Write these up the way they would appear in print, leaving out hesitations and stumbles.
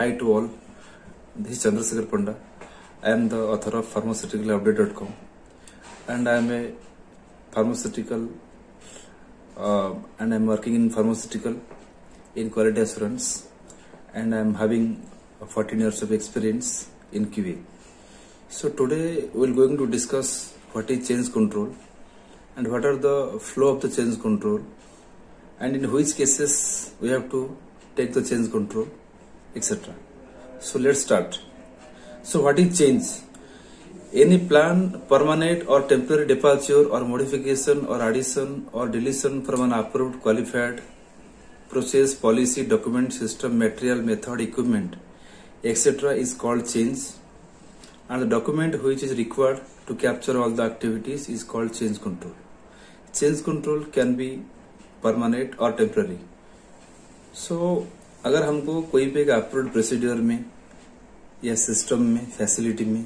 Hi to all. This is Chandrasekhar Panda. I am the author of pharmaceuticalupdate.com and I am a pharmaceutical and I am working in pharmaceutical in quality assurance, and I am having 14 years of experience in QA. So today we are going to discuss what is change control and what are the flow of the change control, and in which cases we have to take the change control, etc. So let's start. So what is change? Any planned, permanent or temporary departure or modification or addition or deletion from an approved, qualified process, policy, document, system, material, method, equipment, etc. is called change, and the document which is required to capture all the activities is called change control. Change control can be permanent or temporary. So अगर हमको कोई भी एक approved procedure में या system में, facility में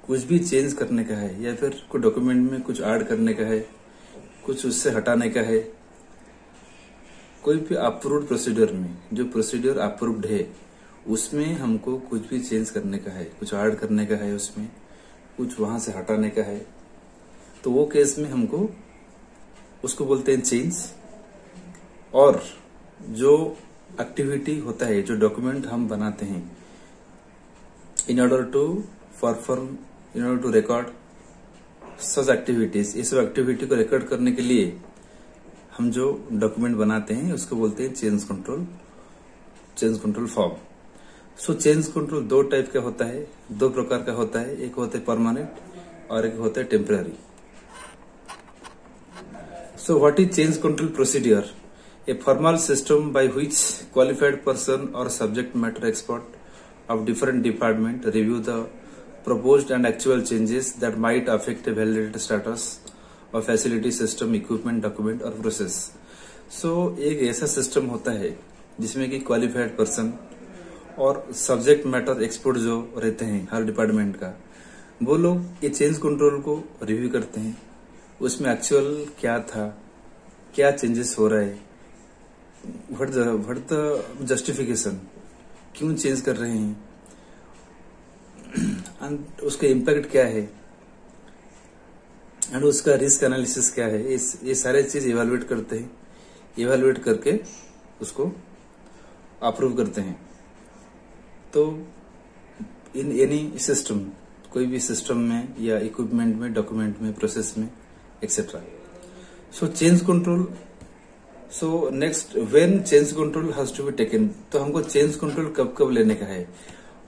कुछ भी चेंज करने का है या फिर कोई डॉक्यूमेंट में कुछ ऐड करने का है, कुछ उससे हटाने का है, कोई भी अप्रूव्ड प्रोसीड्यूर में जो प्रोसीड्यूर अप्रूव्ड है उसमें हमको कुछ भी चेंज करने का है, कुछ ऐड करने का है, उसमें कुछ वहां से हटाने का है, तो वो केस में हमको उसको बोलते हैं चेंज। और जो एक्टिविटी होता है, जो डॉक्यूमेंट हम बनाते हैं in order to perform, in order to record such activities, इस एक्टिविटी को रिकॉर्ड करने के लिए हम जो डॉक्यूमेंट बनाते हैं उसको बोलते हैं change control, change control form. सो चेंज कंट्रोल दो टाइप का होता है, दो प्रकार का होता है, एक होता है परमानेंट और एक होता है temporary. So what is change control procedure? A formal system by which qualified person or subject matter expert of different department review the proposed and actual changes that might affect a validated status of facility, system, equipment, document or process. So एक ऐसा system होता है जिसमें कि qualified person और subject matter expert जो रहते हैं हर डिपार्टमेंट का, वो लोग ये चेंज कंट्रोल को रिव्यू करते हैं। उसमें एक्चुअल क्या था, क्या चेंजेस हो रहा है, व्हाट द जस्टिफिकेशन, क्यों चेंज कर रहे हैं, एंड उसका इम्पैक्ट क्या है, एंड उसका रिस्क एनालिसिस क्या है, ये सारे चीज इवेलुएट करते हैं। इवेलुएट करके उसको अप्रूव करते हैं। तो इन एनी सिस्टम, कोई भी सिस्टम में या इक्विपमेंट में, डॉक्यूमेंट में, प्रोसेस में, etcetera. So change control. So next, when change control has to be taken, तो हमको चेंज कंट्रोल कब कब लेने का है?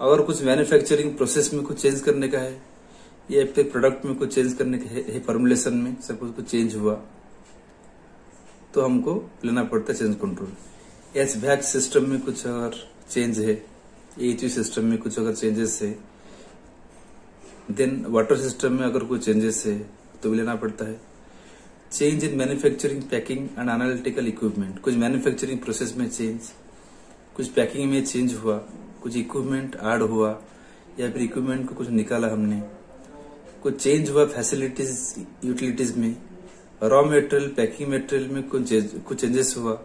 अगर कुछ मैन्युफैक्चरिंग प्रोसेस में कुछ चेंज करने का है या फिर प्रोडक्ट में कुछ चेंज करने का है, फॉर्मुलेशन में सपोज कुछ चेंज हुआ तो हमको लेना पड़ता है चेंज कंट्रोल। एचवैक सिस्टम में कुछ अगर चेंज है, एचवी सिस्टम में कुछ अगर चेंजेस है, देन वाटर सिस्टम में अगर कुछ चेंजेस है तो भी लेना पड़ता है। Change in manufacturing, packing and analytical equipment, कुछ मैन्युफैक्चरिंग प्रोसेस में चेंज, कुछ पैकिंग में चेंज हुआ, कुछ इक्विपमेंट ऐड हुआ या फिर इक्विपमेंट को कुछ निकाला हमने, कुछ चेंज हुआ फैसिलिटीज, यूटिलिटीज में, रॉ मटेरियल, पैकिंग मटेरियल में कुछ चेंजेस हुआ,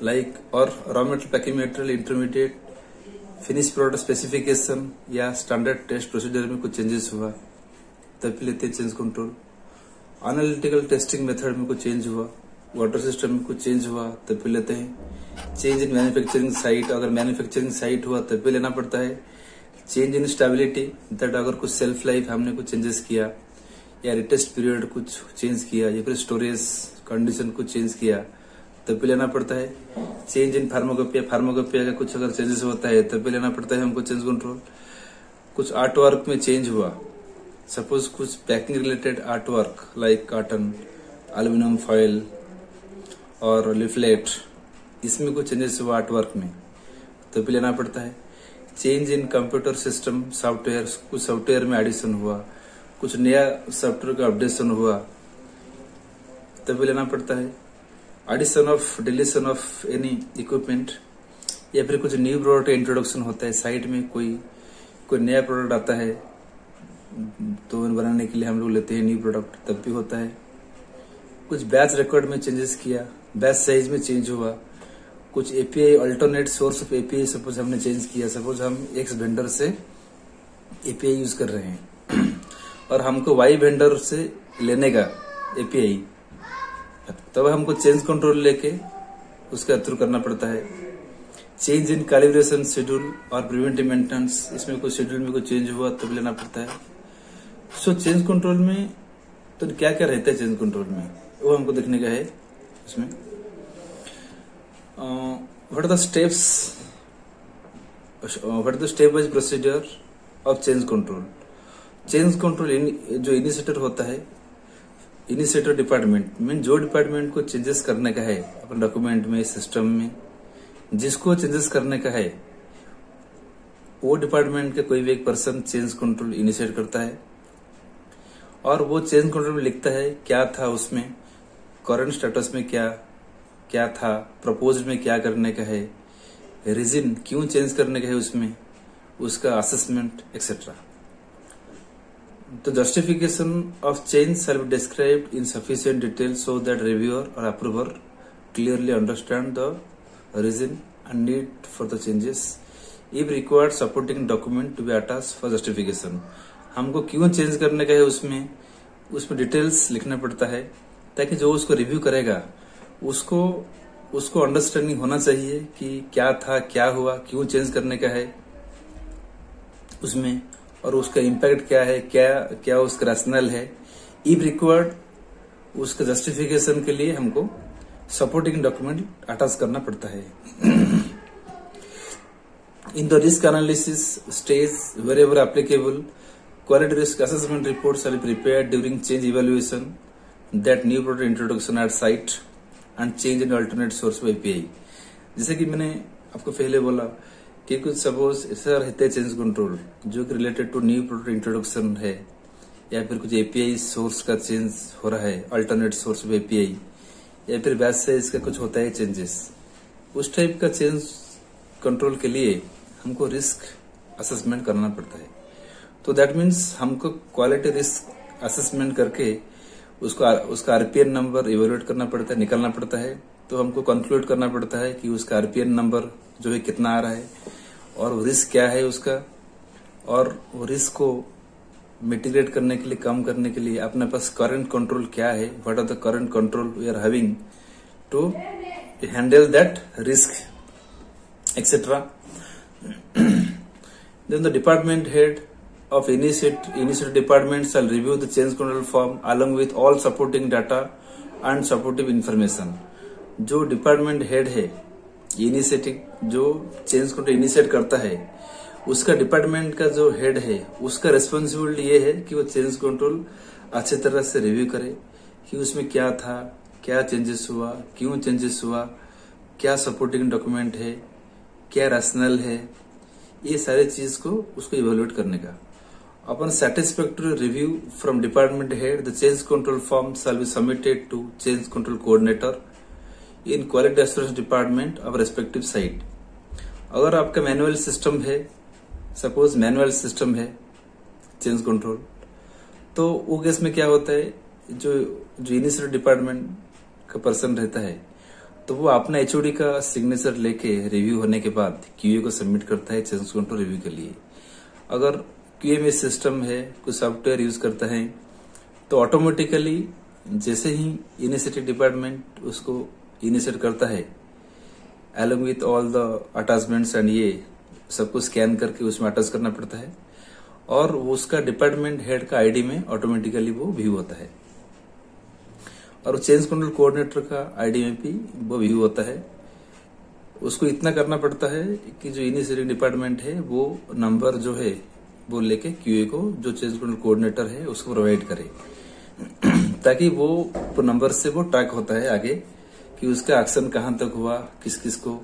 लाइक और raw material, packing material, intermediate, finish product specification या स्टैंडर्ड टेस्ट प्रोसीजर में कुछ चेंजेस हुआ, तब भी लेते हैं change control. Analytical testing method में कुछ चेंज हुआ, वाटर सिस्टम में कुछ चेंज हुआ, तब भी लेते हैं। चेंज इन मैन्युफैक्चरिंग साइट, अगर मैन्युफैक्चरिंग साइट हुआ तब भी लेना पड़ता है। चेंज इन स्टेबिलिटी, दैट अगर कुछ सेल्फ लाइफ हमने कुछ चेंजेस किया या रिटेस्ट पीरियड कुछ चेंज किया या फिर स्टोरेज कंडीशन कुछ चेंज किया तब भी लेना पड़ता है। चेंज इन फार्माकोपिया, फार्माकोपिया का कुछ अगर चेंजेस होता है तब भी लेना पड़ता है हमको चेंज कंट्रोल। कुछ आर्ट वर्क में चेंज हुआ, सपोज कुछ packing related art work like cotton, aluminium foil और लिफलेट, इसमें कुछ चेंजेस हुआ आर्ट वर्क में तो भी लेना पड़ता है। Change in computer system, software, कुछ सॉफ्टवेयर में एडिशन हुआ, कुछ नया सॉफ्टवेयर का अपडेशन हुआ तब भी लेना पड़ता है। Addition of, deletion of any equipment या फिर कुछ न्यू प्रोडक्ट इंट्रोडक्शन होता है, साइट में कोई नया प्रोडक्ट आता है तो बनाने के लिए हम लोग लेते हैं न्यू प्रोडक्ट, तब भी होता है। कुछ बैच रिकॉर्ड में चेंजेस किया, बैच साइज में चेंज हुआ, कुछ API alternate source of API suppose हमने चेंज किया, सपोज हम एक्स वेंडर से एपीआई यूज कर रहे हैं और हमको वाई वेंडर से लेने का एपीआई, तब हमको चेंज कंट्रोल लेके उसका थ्रू करना पड़ता है। चेंज इन कैलिब्रेशन शेड्यूल और प्रिवेंटिव मेंटेनेंस, इसमें कोई शेड्यूल में कोई चेंज हुआ तब लेना पड़ता है। सो चेंज कंट्रोल में तो क्या क्या रहता है चेंज कंट्रोल में, वो हमको देखने का है। इसमें what are the steps, what are the step wise procedure of change control. Change control जो इनिशिएटर होता है, इनिशिएटर डिपार्टमेंट मीन जो डिपार्टमेंट को चेंजेस करने का है अपने डॉक्यूमेंट में, सिस्टम में, जिसको चेंजेस करने का है वो डिपार्टमेंट के कोई भी एक पर्सन चेंज कंट्रोल इनिशिएट करता है और वो चेंज कंट्रोल में लिखता है क्या था उसमें, करंट स्टेटस में क्या क्या था, प्रपोज में क्या करने का है, रीजन क्यों चेंज करने का है उसमें, उसका असेसमेंट एक्सेट्रा। तो justification of change shall be described in sufficient detail so that reviewer और approver clearly understand the reason and need for the changes. If required supporting document to be attached for justification. हमको क्यों change करने का है उसमें details लिखना पड़ता है ताकि जो उसको रिव्यू करेगा उसको अंडरस्टैंडिंग होना चाहिए कि क्या था, क्या हुआ, क्यों चेंज करने का है उसमें और उसका इम्पैक्ट क्या है, क्या उसका रैशनल है। इफ रिक्वायर्ड उसका जस्टिफिकेशन के लिए हमको सपोर्टिंग डॉक्यूमेंट अटैच करना पड़ता है। In the risk analysis stage wherever applicable, quality risk assessment reports shall be prepared during change evaluation, that new product introduction at site and change in alternate source of API। जैसे कि मैंने आपको पहले बोला कि कुछ सपोज ऐसा रहते हैं चेंज कंट्रोल जो कि related to new product introduction है या फिर कुछ एपीआई सोर्स का चेंज हो रहा है, अल्टरनेट सोर्स ऑफ एपीआई, या फिर बैच से इसका कुछ होता है चेंजेस। उस टाइप का चेंज कंट्रोल के लिए हमको रिस्क असेसमेंट करना पड़ता है। तो दैट मीन्स हमको क्वालिटी रिस्क असेसमेंट करके उसका आरपीएन नंबर इवेल्युएट करना पड़ता है, निकालना पड़ता है। तो हमको कंक्लूड करना पड़ता है कि उसका आरपीएन नंबर जो है कितना आ रहा है और वो रिस्क क्या है उसका, और वो रिस्क को मिटिगेट करने के लिए, कम करने के लिए अपने पास करंट कंट्रोल क्या है, what are the current control we are having to handle that risk etcetera. Then the department head of initiative department shall review the change control form along with all supporting data and supportive information। जो department head है, initiative जो change control initiate करता है, उसका department का जो head है उसका रेस्पॉन्सिबिलिटी ये है कि वो चेंज कंट्रोल अच्छी तरह से रिव्यू करे कि उसमें क्या था, क्या चेंजेस हुआ, क्यों चेंजेस हुआ, क्या सपोर्टिंग डॉक्यूमेंट है, क्या रैशनल है, ये सारे चीज को उसको इवेल्युएट करने का। Upon satisfactory review from department head the change control form shall be submitted to change control coordinator in quality assurance department of respective site. अगर आपका मैनुअल सिस्टम है, सपोज मैनुअल सिस्टम है चेंज कंट्रोल, तो वो case में क्या होता है, जो इनिशियल डिपार्टमेंट का पर्सन रहता है तो वो अपना एचओडी का सिग्नेचर लेके रिव्यू होने के बाद क्यूए को सबमिट करता है चेंज कंट्रोल रिव्यू के लिए। अगर क्यूए में सिस्टम है, कुछ सॉफ्टवेयर यूज करता है, तो ऑटोमेटिकली जैसे ही इनिशिएटिव डिपार्टमेंट उसको इनिशिएट करता है along with all the attachments and ये सबको स्कैन करके उसमें अटैच करना पड़ता है और उसका डिपार्टमेंट हेड का आईडी में ऑटोमेटिकली वो व्यू होता है और चेंज कंट्रोल कोऑर्डिनेटर का आईडी में भी वो व्यू होता है। उसको इतना करना पड़ता है कि जो इनिशिएटिव डिपार्टमेंट है वो नंबर जो है वो लेके क्यूए को, जो चेंज कंट्रोल कोऑर्डिनेटर है, उसको प्रोवाइड करे ताकि वो नंबर से वो ट्रैक होता है आगे कि उसका एक्शन कहां तक हुआ, किस किस को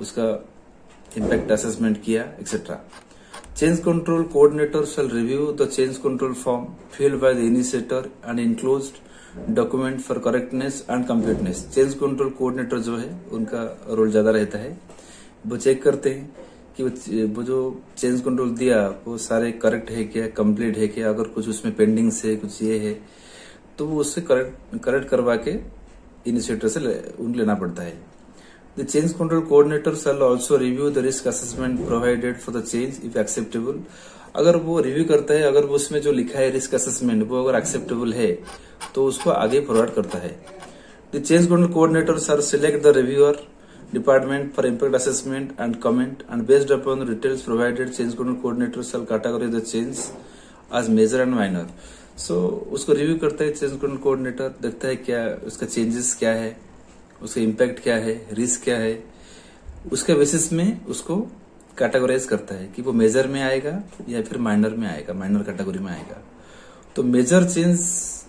उसका इम्पैक्ट असेसमेंट किया etcetera. Change control coordinator shall review the change control form filled by the initiator and enclosed document for correctness and completeness. Change control coordinator जो है उनका रोल ज्यादा रहता है, वो चेक करते हैं कि वो जो चेंज कंट्रोल दिया वो सारे करेक्ट है क्या, कंप्लीट है क्या, अगर कुछ उसमें पेंडिंग से कुछ ये है तो वो उससे करेक्ट करवा के इनिशिएटर से उनको लेना पड़ता है। The change control coordinator shell also review the risk assessment provided for the change if acceptable. अगर वो रिव्यू करता है, अगर वो उसमें जो लिखा है रिस्क असेसमेंट वो अगर एक्सेप्टेबल है तो उसको आगे फॉरवर्ड करता है। The change control coordinator shall select the reviewer department for impact assessment and comment, and based upon the details provided change control coordinator shall categorize the change as major and minor। so उसको review करता है change control coordinator, देखता है क्या उसका changes क्या है, उसका इम्पैक्ट क्या है, रिस्क क्या है, उसके बेसिस में उसको कैटेगराइज करता है कि वो मेजर में आएगा या फिर माइनर में आएगा, माइनर कैटेगरी में आएगा। तो मेजर चेंज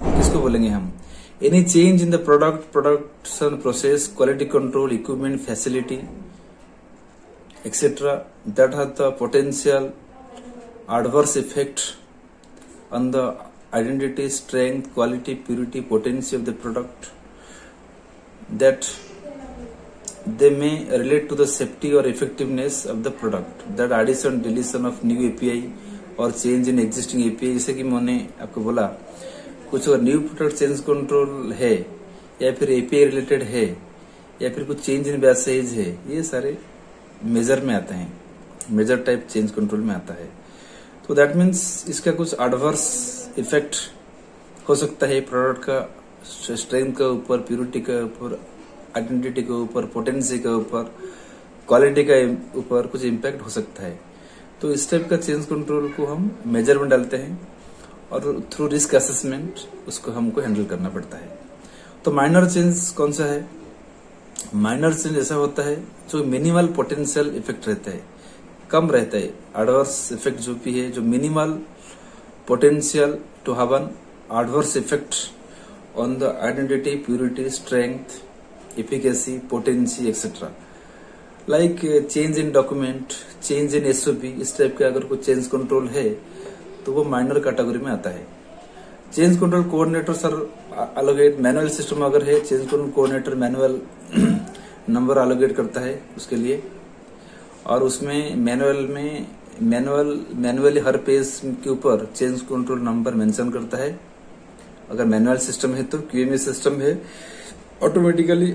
किसको बोलेंगे हम? Any change in the production process, quality control, equipment, facility, etc. that has the potential adverse effect on the identity, strength, quality, purity, potency of the product, that they may relate to the safety or effectiveness of the product, that addition, deletion of new API or change in existing API, जैसे कि मैंने आपको बोला कुछ अगर new product change control है या फिर एपीआई रिलेटेड है या फिर कुछ चेंज इन बैच साइज है, ये सारे मेजर में आते हैं, मेजर टाइप चेंज कंट्रोल में आता है। तो दैट मीन्स इसका कुछ एडवर्स इफेक्ट हो सकता है प्रोडक्ट का स्ट्रेंथ के ऊपर, प्यूरिटी के ऊपर, आइडेंटिटी के ऊपर, पोटेंसी के ऊपर, क्वालिटी के ऊपर कुछ इम्पैक्ट हो सकता है। तो इस टाइप का चेंज कंट्रोल को हम मेजर में डालते हैं और थ्रू रिस्क असेसमेंट उसको हमको हैंडल करना पड़ता है। तो माइनर चेंज कौन सा है? माइनर चेंज ऐसा होता है जो मिनिमल पोटेंशियल इफेक्ट रहता है, कम रहता है, एडवर्स इफेक्ट जो भी है, जो minimal potential to have an adverse effect on the identity, purity, strength, efficacy, potency etcetera. Like change in document, change in SOP, इस टाइप के अगर कोई चेंज कंट्रोल है तो वो माइनर कैटेगरी में आता है। Change control coordinator sir allocate manual system अगर है, change control coordinator manual number allocate करता है उसके लिए, और उसमें मैनुअली हर पेज के ऊपर चेंज कंट्रोल नंबर मेंशन करता है। अगर मैनुअल सिस्टम है तो क्यूएमए सिस्टम है, ऑटोमेटिकली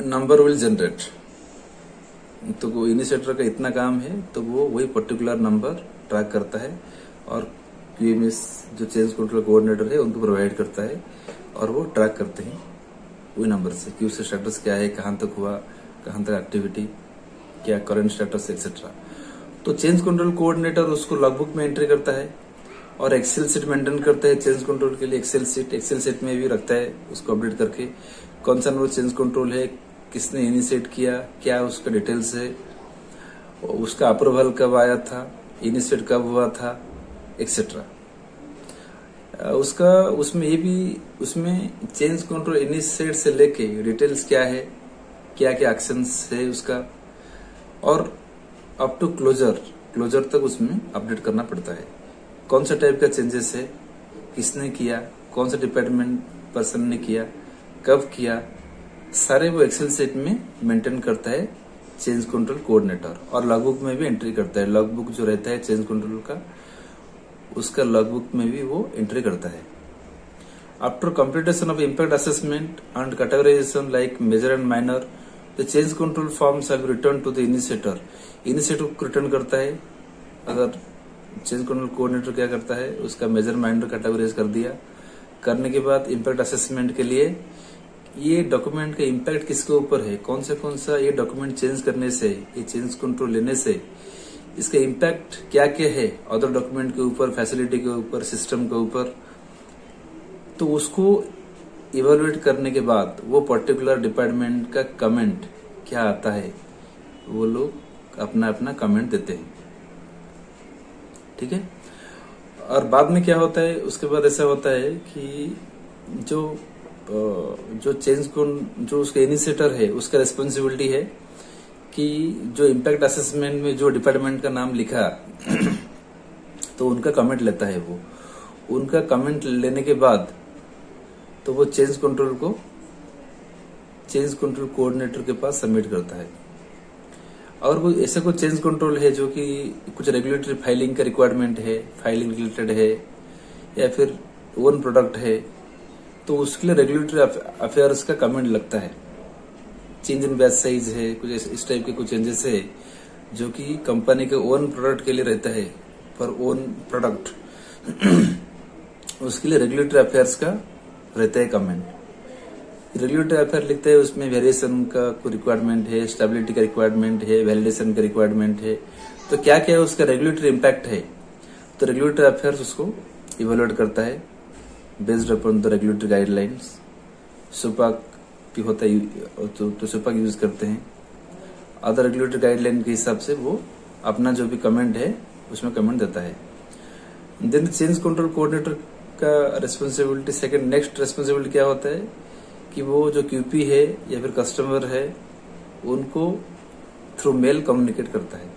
नंबर विल जनरेट। तो वो इनिशिएटर का इतना काम है तो वो वही पर्टिकुलर नंबर ट्रैक करता है और क्यूएमएस जो चेंज कंट्रोल कोऑर्डिनेटर है उनको प्रोवाइड करता है और वो ट्रैक करते हैं वही नंबर से कि उसका स्टेटस क्या है, कहां तक हुआ, कहां तक एक्टिविटी, क्या करंट स्टेटस एक्सेट्रा। तो चेंज कंट्रोल कोऑर्डिनेटर उसको लॉगबुक में एंट्री करता है और एक्सेल शीट मेंटेन करता है चेंज कंट्रोल के लिए। एक्सेल शीट में भी रखता है उसको अपडेट करके कौन सा नंबर चेंज कंट्रोल है, किसने इनिशिएट किया, क्या उसका डिटेल्स है, उसका अप्रूवल कब आया था, इनिशिएट कब हुआ था एक्सेट्रा। उसका उसमें चेंज कंट्रोल इनिशिएट से लेके डिटेल्स क्या है, क्या क्या एक्शंस है उसका, और अप टू क्लोजर तक उसमें अपडेट करना पड़ता है। कौन सा टाइप का चेंजेस है, किसने किया, कौन सा डिपार्टमेंट पर्सन ने किया, कब किया, सारे वो एक्सेल शीट में मेंटेन करता है चेंज कंट्रोल कोऑर्डिनेटर, और लॉगबुक में भी एंट्री करता है। लॉगबुक जो रहता है चेंज कंट्रोल का, उसका लॉगबुक में भी वो एंट्री करता है। After completion of impact assessment and categorisation like major and minor, the change control form shall be return to the initiator. Initiator को रिटर्न करता है। अगर चेंज कंट्रोल कोऑर्डिनेटर क्या करता है, उसका मेजर माइनर कैटेगराइज कर दिया, करने के बाद इम्पैक्ट असेसमेंट के लिए ये डॉक्यूमेंट का इम्पैक्ट किसके ऊपर है, कौन सा ये डॉक्यूमेंट चेंज करने से, ये चेंज कंट्रोल लेने से इसका इम्पैक्ट क्या क्या है अदर डॉक्यूमेंट के ऊपर, फैसिलिटी के ऊपर, सिस्टम के ऊपर। तो उसको इवेलुएट करने के बाद वो पर्टिकुलर डिपार्टमेंट का कमेंट क्या आता है, वो लोग अपना अपना कमेंट देते हैं। ठीक है। और बाद में क्या होता है, उसके बाद ऐसा होता है कि जो चेंज को जो उसका इनिशिएटर है उसका रिस्पॉन्सिबिलिटी है कि जो इम्पैक्ट असेसमेंट में जो डिपार्टमेंट का नाम लिखा तो उनका कमेंट लेता है। वो उनका कमेंट लेने के बाद तो वो चेंज कंट्रोल कोऑर्डिनेटर के पास सबमिट करता है। और वो ऐसा कोई चेंज कंट्रोल है जो कि कुछ रेगुलेटरी फाइलिंग का रिक्वायरमेंट है, फाइलिंग रिलेटेड है, या फिर ओन प्रोडक्ट है, तो उसके लिए रेगुलेटरी अफेयर्स का कमेंट लगता है चेंज इन बैच साइज है, कुछ इस टाइप के कुछ चेंजेस है जो कि कंपनी के ओन प्रोडक्ट के लिए रहता है, पर ओन प्रोडक्ट उसके लिए रेगुलेटरी अफेयर्स का रहता है कमेंट। रेगुलेटरी अफेयर लिखते हैं, उसमें वेरिएशन का कोई रिक्वायरमेंट है, स्टेबिलिटी का रिक्वायरमेंट है, वैलिडेशन का रिक्वायरमेंट है, तो क्या क्या उसका रेगुलेटरी इम्पैक्ट है। तो रेगुलेटरी अफेयर्स उसको इवेलुएट करता है based upon the regulatory guidelines. सुपाक भी होता है तो सुपाक यूज करते हैं। अदर रेगुलेटरी गाइडलाइन के हिसाब से वो अपना जो भी कमेंट है उसमें कमेंट देता है। देन चेंज कंट्रोल कोऑर्डिनेटर का रिस्पॉन्सिबिलिटी, सेकंड नेक्स्ट रिस्पॉन्सिबिलिटी क्या होता है कि वो जो क्यूपी है या फिर कस्टमर है उनको थ्रू मेल कम्युनिकेट करता है,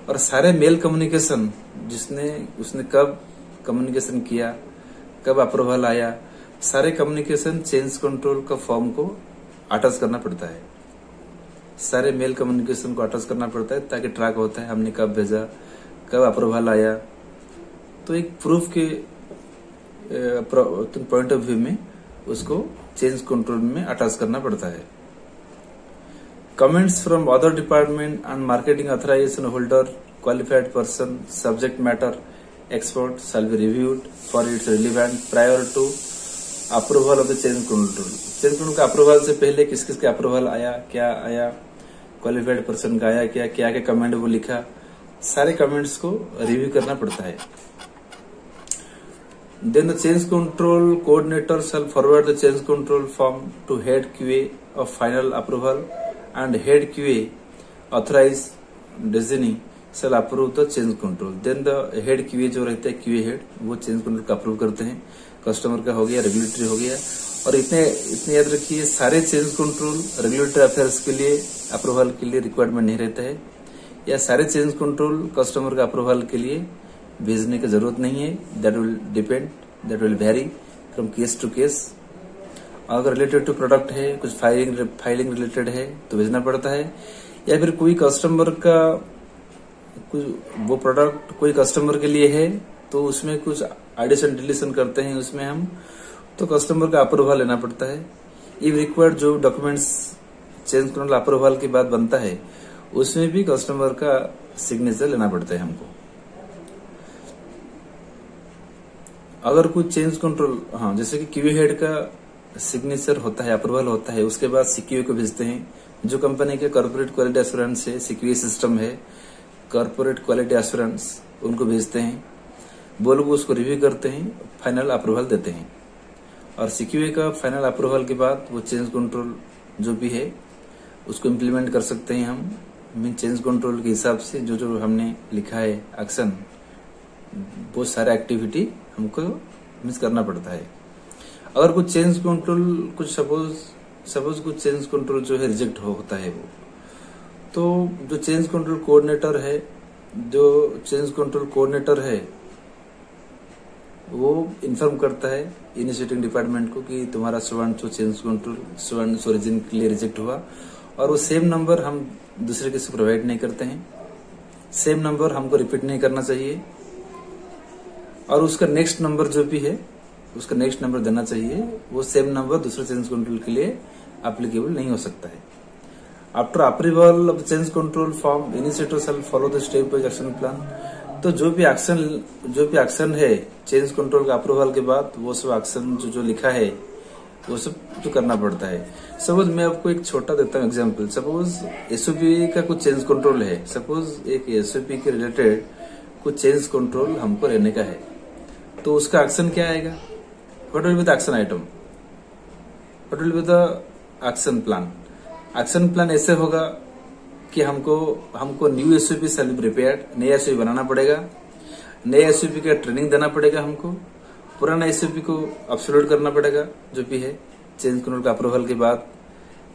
और सारे मेल कम्युनिकेशन उसने कब कम्युनिकेशन किया, कब अप्रूवल आया, सारे कम्युनिकेशन चेंज कंट्रोल का फॉर्म को अटैच करना पड़ता है। सारे मेल कम्युनिकेशन को अटैच करना पड़ता है ताकि ट्रैक होता है हमने कब भेजा, कब अप्रूवल आया। तो एक प्रूफ के पॉइंट ऑफ व्यू में उसको चेंज कंट्रोल में अटैच करना पड़ता है। Comments from other department and marketing authorisation holder, qualified person, subject matter expert shall be reviewed for its relevant prior to approval of the change control। Change control का approval से पहले किस किस का अप्रूवल आया, क्या आया, क्वालिफाइड पर्सन का आया क्या, क्या क्या कमेंट वो लिखा, सारे कमेंट्स को रिव्यू करना पड़ता है। Then the change control coordinator shall forward the change control form to head QA of final approval and head QA authorized designee shall approve the change control। Then the head QA जो रहता है QA head वो change control का approve करते हैं। Customer का हो गया, रेगुलेटरी हो गया, और इतने याद रखिए सारे चेंज कंट्रोल रेगुलेटरी अफेयर्स के लिए अप्रूवल के लिए रिक्वायरमेंट नहीं रहता है, या सारे चेंज कंट्रोल कस्टमर का अप्रूवल के लिए भेजने की जरूरत नहीं है। That will vary from case to case. अगर रिलेटेड टू प्रोडक्ट है, कुछ फाइलिंग रिलेटेड है तो भेजना पड़ता है, या फिर कोई कस्टमर का वो प्रोडक्ट कोई कस्टमर के लिए है तो उसमें कुछ एडिशन डिलीशन करते हैं उसमें हम, तो कस्टमर का अप्रूवल लेना पड़ता है। इफ रिक्वायर्ड जो डॉक्यूमेंट्स चेंज कंट्रोल अप्रूवल के बाद बनता है उसमें भी कस्टमर का सिग्नेचर लेना पड़ता है हमको। अगर कुछ चेंज कंट्रोल, हाँ, जैसे कि क्यूए हेड का सिग्नेचर होता है, अप्रूवल होता है, उसके बाद सीक्यूए को भेजते हैं। जो कंपनी के कॉर्पोरेट क्वालिटी एश्योरेंस है, सीक्यूए सिस्टम है, कॉर्पोरेट क्वालिटी एश्योरेंस, उनको भेजते हैं। वो लोग उसको रिव्यू करते हैं, फाइनल अप्रूवल देते हैं, और सीक्यूए का फाइनल अप्रूवल के बाद वो चेंज कंट्रोल जो भी है उसको इम्प्लीमेंट कर सकते हैं हम। मीन चेंज कंट्रोल के हिसाब से जो जो हमने लिखा है एक्शन, वो सारा एक्टिविटी हमको मिस करना पड़ता है। अगर कुछ चेंज कंट्रोल, कुछ सपोज कुछ चेंज कंट्रोल जो है रिजेक्ट होता है वो, तो जो चेंज कंट्रोल कोऑर्डिनेटर है वो इन्फॉर्म करता है इनिशिएटिंग डिपार्टमेंट को कि तुम्हारा चेंज कंट्रोल रीजन के लिए रिजेक्ट हुआ, और वो सेम नंबर हम दूसरे किसी को प्रोवाइड नहीं करते हैं। सेम नंबर हमको रिपीट नहीं करना चाहिए, और उसका नेक्स्ट नंबर जो भी है उसका नेक्स्ट नंबर देना चाहिए। वो सेम नंबर दूसरे चेंज कंट्रोल के लिए एप्लीकेबल नहीं हो सकता है। After approval of change control form, initiator shall follow the step wise action plan. तो जो भी एक्शन है चेंज कंट्रोल का अप्रूवल के बाद, वो सब एक्शन जो लिखा है वो सब जो करना पड़ता है। सपोज मैं आपको एक छोटा देता हूँ एग्जांपल। सपोज एसओपी का कुछ चेंज कंट्रोल है, सपोज एक एसओपी के रिलेटेड कुछ चेंज कंट्रोल हमको लेने का है, तो उसका एक्शन क्या आएगा? What will be the action item, what will be the action plan? Action plan ऐसे होगा कि हमको new SOP shall be prepared, नया एसओपी बनाना पड़ेगा, नया एसओपी का ट्रेनिंग देना पड़ेगा हमको, पुराना एसओपी को अपलोड करना पड़ेगा जो भी है। चेंज कंट्रोल का अप्रूवल के बाद,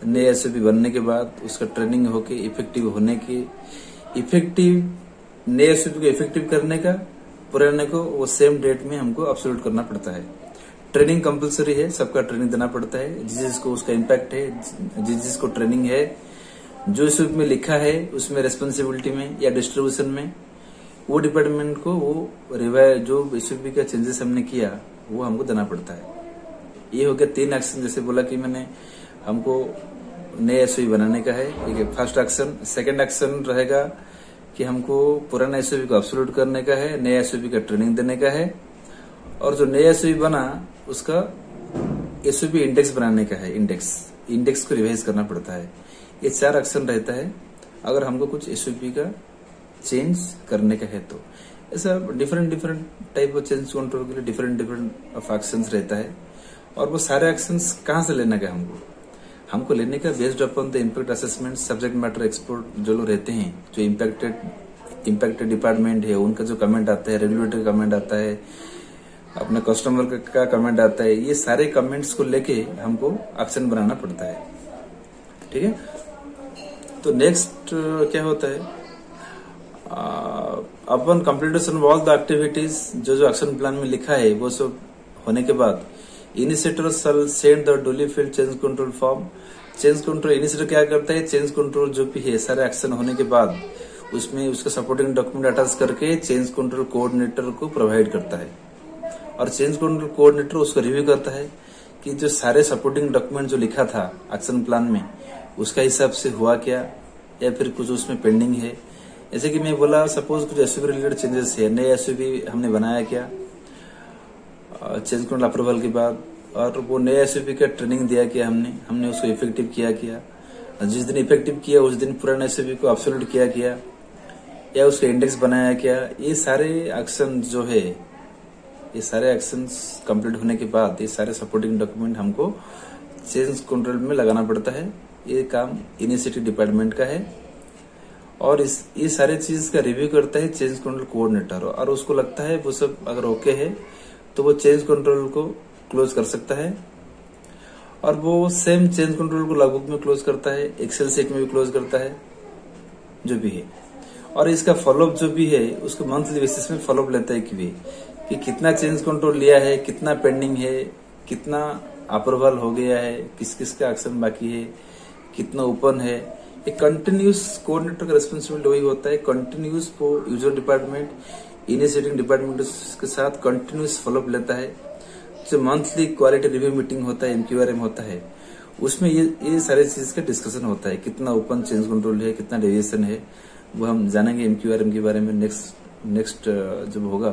नया एसओपी बनने के बाद, उसका ट्रेनिंग होके इफेक्टिव होने के, नए एसओपी को इफेक्टिव करने का, पुराने को वो सेम डेट में हमको अपलोड करना पड़ता है। ट्रेनिंग कंपलसरी है, सबका ट्रेनिंग देना पड़ता है, जिसको उसका इम्पैक्ट है, जिसको ट्रेनिंग है, जो एसओपी में लिखा है उसमें रेस्पॉन्सिबिलिटी में या डिस्ट्रीब्यूशन में, वो डिपार्टमेंट को वो रिवाइज जो एसओपी का चेंजेस हमने किया वो हमको देना पड़ता है। ये हो गया 3 एक्शन। जैसे बोला कि मैंने हमको नए एसओपी बनाने का है, ठीक है, फर्स्ट एक्शन। सेकंड एक्शन रहेगा कि हमको पुराना एसओपी को अपलोड करने का है, नए एसओपी का ट्रेनिंग देने का है, और जो नया एसओपी बना उसका एसओपी इंडेक्स बनाने का है। इंडेक्स को रिवाइज करना पड़ता है। ये 4 एक्शन रहता है अगर हमको कुछ एसओपी का चेंज करने का है। तो ऐसा different type of change control के लिए डिफरेंट ऑफ एक्शंस रहता है। और वो सारे एक्शंस कहाँ से लेने का हमको लेने का based upon the impact assessment subject matter expert जो लोग रहते हैं, जो इम्पैक्टेड डिपार्टमेंट है, उनका जो कमेंट आता है, रेगुलेटरी कमेंट आता है, अपने कस्टमर का कमेंट आता है, ये सारे कमेंट्स को लेके हमको एक्शन बनाना पड़ता है, ठीक है। तो नेक्स्ट क्या होता है, upon completion all the activities जो एक्शन प्लान में लिखा है वो सब होने के बाद initiator shall send the duly filled change control form. Change control initiator क्या करता है, चेंज कंट्रोल जो भी है सारे एक्शन होने के बाद उसमें उसका सपोर्टिंग डॉक्यूमेंट अटैच करके चेंज कंट्रोल कोऑर्डिनेटर को प्रोवाइड करता है, और चेंज कंट्रोल कोऑर्डिनेटर उसको रिव्यू करता है कि जो सारे सपोर्टिंग डॉक्यूमेंट जो लिखा था एक्शन प्लान में उसका हिसाब से हुआ क्या, या फिर कुछ उसमें पेंडिंग है। जैसे कि मैं बोला, सपोज कुछ एसओपी रिलेटेड चेंजेस है, नए एसओपी हमने बनाया क्या चेंज कंट्रोल अप्रूवल के बाद, और वो नए एसओपी का ट्रेनिंग दिया क्या हमने उसको इफेक्टिव किया, जिस दिन इफेक्टिव किया उस दिन पुराने एसओपी को अपसोल्यूट किया, या उसका इंडेक्स बनाया क्या। ये सारे एक्शन जो है, ये सारे एक्शंस कंप्लीट होने के बाद ये सारे सपोर्टिंग डॉक्यूमेंट हमको चेंज कंट्रोल में लगाना पड़ता है। ये काम इनिशिएटिव डिपार्टमेंट का है, और ये सारे चीज का रिव्यू करता है चेंज कंट्रोल कोऑर्डिनेटर, और उसको लगता है वो सब अगर ओके है तो वो चेंज कंट्रोल को क्लोज कर सकता है, और वो सेम चेंज कंट्रोल को लॉगबुक में क्लोज करता है, एक्सेल शीट में भी क्लोज करता है जो भी है। और इसका फॉलोअप जो भी है उसको मंथली बेसिस में फॉलोअप लेता है कि कितना चेंज कंट्रोल लिया है, कितना पेंडिंग है, कितना अप्रूवल हो गया है, किस का एक्शन बाकी है, कितना ओपन है। एक कंटिन्यूस कोऑर्डिनेटर का रिस्पॉन्सिबिलिटी वही होता है, कंटिन्यूस वो यूजर डिपार्टमेंट इनिशिएटिंग डिपार्टमेंट के साथ कंटिन्यूस फॉलोअप लेता है। जो मंथली क्वालिटी रिव्यू मीटिंग होता है, MQRM होता है, उसमें ये सारे चीज का डिस्कशन होता है, कितना ओपन चेंज कंट्रोल है, कितना डेविएशन है, वो हम जानेंगे MQRM के बारे में। नेक्स्ट जब होगा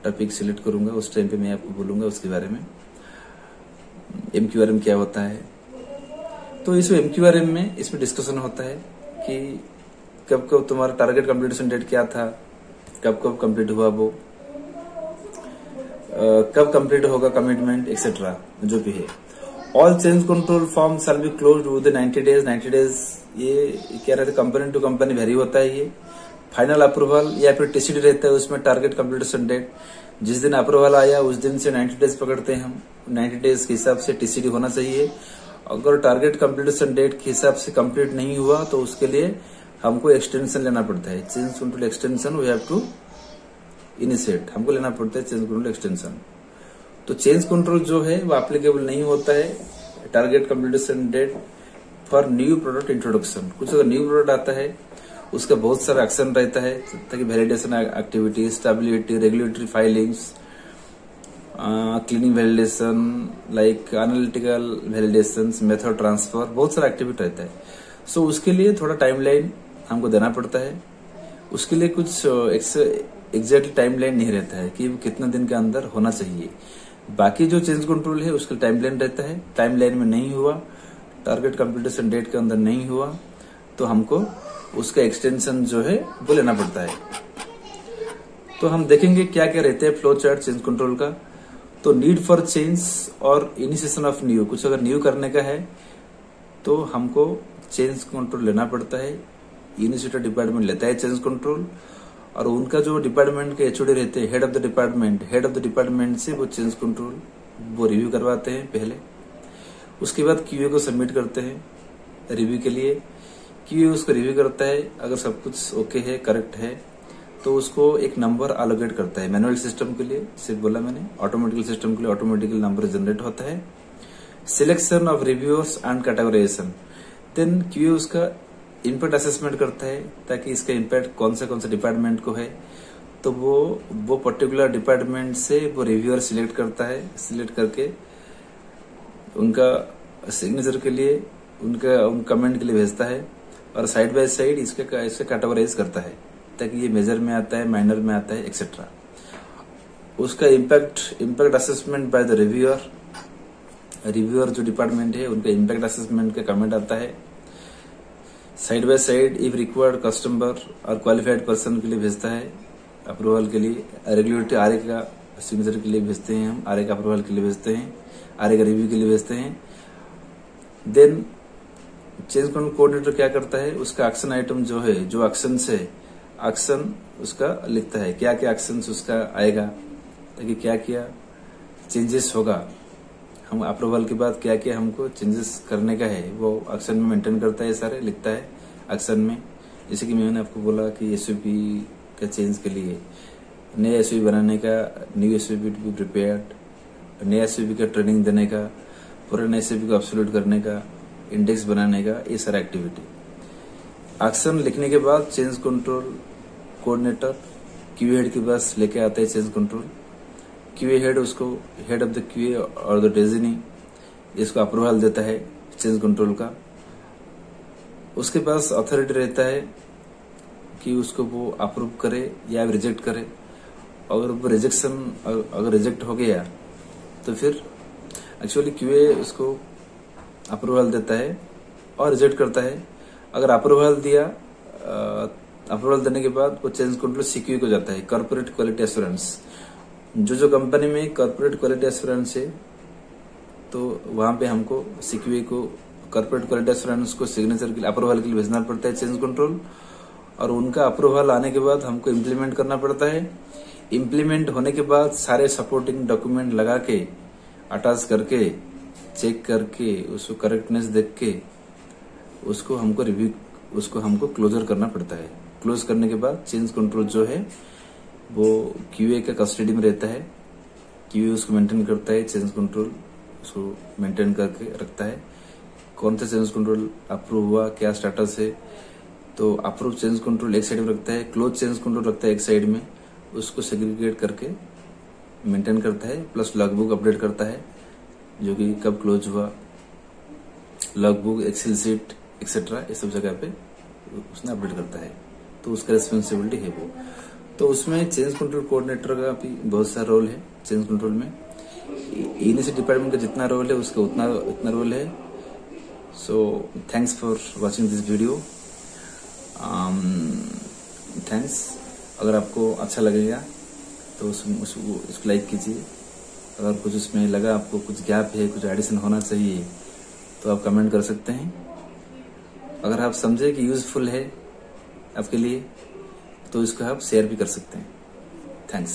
टॉपिक सिलेक्ट करूंगा उस टाइम पे मैं आपको बोलूंगा उसके बारे में, MQRM क्या होता है। तो इस MQRM में इसमें डिस्कशन होता है कि कब कब तुम्हारा टारगेट कंप्लीटेशन डेट क्या था, कब कंप्लीट हुआ वो, कब कंप्लीट होगा कमिटमेंट एक्सेट्रा जो भी है। All change control form shall be closed with 90 days. 90 days ये क्या रहता है, कंपनी टू कंपनी वेरी होता है। ये फाइनल अप्रूवल या फिर TCD रहता है, उसमें टारगेट कंप्लीटेशन डेट जिस दिन अप्रूवल आया उस दिन से 90 डेज पकड़ते हैं हम। 90 डेज के हिसाब से TCD होना चाहिए। अगर टारगेट कंप्लीटेशन डेट के हिसाब से कंप्लीट नहीं हुआ तो उसके लिए हमको एक्सटेंशन लेना पड़ता है, change control extension we have to initiate, हमको लेना पड़ता है चेंज कंट्रोल एक्सटेंशन। तो चेंज कंट्रोल जो है वो एप्लीकेबल नहीं होता है target completion date for new product introduction. कुछ अगर न्यू प्रोडक्ट आता है उसका बहुत सारा एक्शन रहता है, ताकि validation activity, stability, regulatory filings, cleaning validation, like analytical validation, method transfer, बहुत सारा एक्टिविटी रहता है। सो उसके लिए थोड़ा टाइमलाइन हमको देना पड़ता है। उसके लिए कुछ एग्जैक्ट टाइमलाइन नहीं रहता है कि कितना दिन के अंदर होना चाहिए। बाकी जो चेंज कंट्रोल है उसका टाइमलाइन रहता है। टाइमलाइन में नहीं हुआ, टारगेट कंप्लीटेशन डेट के अंदर नहीं हुआ तो हमको उसका एक्सटेंशन जो है वो लेना पड़ता है। तो हम देखेंगे क्या क्या रहते हैं फ्लो चार्ट चेंज कंट्रोल का। तो नीड फॉर चेंज और इनिशिएशन ऑफ न्यू, कुछ अगर न्यू करने का है तो हमको चेंज कंट्रोल लेना पड़ता है। इनिशिएटर डिपार्टमेंट लेता है चेंज कंट्रोल, और उनका जो डिपार्टमेंट के HOD रहते हैं, हेड ऑफ द डिपार्टमेंट से वो चेंज कंट्रोल वो रिव्यू करवाते हैं पहले। उसके बाद QA को सबमिट करते हैं रिव्यू के लिए। QA उसको रिव्यू करता है, अगर सब कुछ ओके है, करेक्ट है, तो उसको एक नंबर एलोकेट करता है। मैनुअल सिस्टम के लिए सिर्फ बोला मैंने, ऑटोमेटिकल सिस्टम के लिए ऑटोमेटिकल नंबर जनरेट होता है। Selection of reviewers and categorisation, then QA उसका इम्पैक्ट असेसमेंट करता है ताकि इसका इम्पैक्ट कौन सा डिपार्टमेंट को है, तो वो पर्टिकुलर डिपार्टमेंट से वो रिव्यूअर सिलेक्ट करता है। सिलेक्ट करके उनका सिग्नेचर के लिए उन कमेंट के लिए भेजता है और साइड बाय साइड इसके कैटेगराइज करता है ताकि ये मेजर में आता है, माइनर में आता है, एक्सेट्रा। उसका impact assessment by the reviewer जो डिपार्टमेंट है उनका इम्पैक्ट असेसमेंट का कमेंट आता है। Side by side if required customer और क्वालिफाइड पर्सन के लिए भेजता है अप्रूवल के लिए। रेगुलेटरी आरए का सिग्नेचर के लिए भेजते हैं हम, आरए का अप्रूवल के लिए भेजते हैं, आरए का रिव्यू के लिए भेजते हैं। देन चेंज कंट्रोल कोऑर्डिनेटर क्या करता है, उसका एक्शन आइटम जो है, जो एक्शन से एक्शन उसका लिखता है, क्या क्या एक्शन उसका आएगा ताकि क्या क्या चेंजेस होगा, हम अप्रूवल के बाद क्या क्या हमको चेंजेस करने का है वो एक्शन में मेंटेन करता है, सारे लिखता है एक्शन में। जैसे कि मैंने आपको बोला कि एसओपी का चेंज के लिए नया एसओपी बनाने का, new SOP to be prepared, नया एसओपी का ट्रेनिंग देने का, पुराने एसओपी को एब्सोल्यूट करने का, इंडेक्स बनाने का, ये सारा एक्टिविटी। एक्शन लिखने के बाद change control coordinator QA head के पास लेके आता है चेंज कंट्रोल। क्यूए हेड उसको हेड ऑफ द क्यूए और द डेजिनी इसको अप्रूवल देता है चेंज कंट्रोल का। उसके पास अथॉरिटी रहता है कि उसको वो अप्रूव करे या रिजेक्ट करे। अगर वो अगर रिजेक्ट हो गया तो फिर एक्चुअली क्यूए उसको अप्रूवल देता है और रिजेक्ट करता है। अगर अप्रूवल दिया, अप्रूवल देने के बाद वो चेंज कंट्रोल सीक्यू को जाता है, कॉर्पोरेट क्वालिटी एश्योरेंस। जो कंपनी में कॉर्पोरेट क्वालिटी एश्योरेंस है तो वहां पे हमको सीक्यू को कॉर्पोरेट क्वालिटी एश्योरेंस को सिग्नेचर के लिए अप्रूवल के लिए भेजना पड़ता है चेंज कंट्रोल, और उनका अप्रूवल आने के बाद हमको इम्प्लीमेंट करना पड़ता है। इम्प्लीमेंट होने के बाद सारे सपोर्टिंग डॉक्यूमेंट लगा के अटैच करके चेक करके उसको करेक्टनेस देख के उसको हमको क्लोजर करना पड़ता है। क्लोज करने के बाद चेंज कंट्रोल जो है वो क्यूए का कस्टडी में रहता है। क्यूए उसको मेंटेन करता है, चेंज कंट्रोल उसको मेंटेन करके रखता है। कौन सा चेंज कंट्रोल अप्रूव हुआ, क्या स्टेटस है, तो अप्रूव चेंज कंट्रोल एक साइड में रखता है, क्लोज चेंज कंट्रोल रखता है एक साइड में, उसको सेग्रीगेट करके मेंटेन करता है। प्लस लॉगबुक अपडेट करता है जो कि कब क्लोज हुआ, लॉगबुक, एक्सेल शीट एक्सेट्रा, ये सब जगह पे उसने अपडेट करता है। तो उसका रिस्पॉन्सिबिलिटी है वो। तो उसमें चेंज कंट्रोल कोऑर्डिनेटर का भी बहुत सारा रोल है चेंज कंट्रोल में। इनिशियल डिपार्टमेंट का जितना रोल है उसका उतना रोल है। So thanks for watching this video. Thanks. अगर आपको अच्छा लगेगा तो उसको लाइक कीजिए। अगर कुछ उसमें लगा आपको कुछ गैप है, कुछ एडिशन होना चाहिए तो आप कमेंट कर सकते हैं। अगर आप समझे कि यूजफुल है आपके लिए तो इसको आप शेयर भी कर सकते हैं। थैंक्स।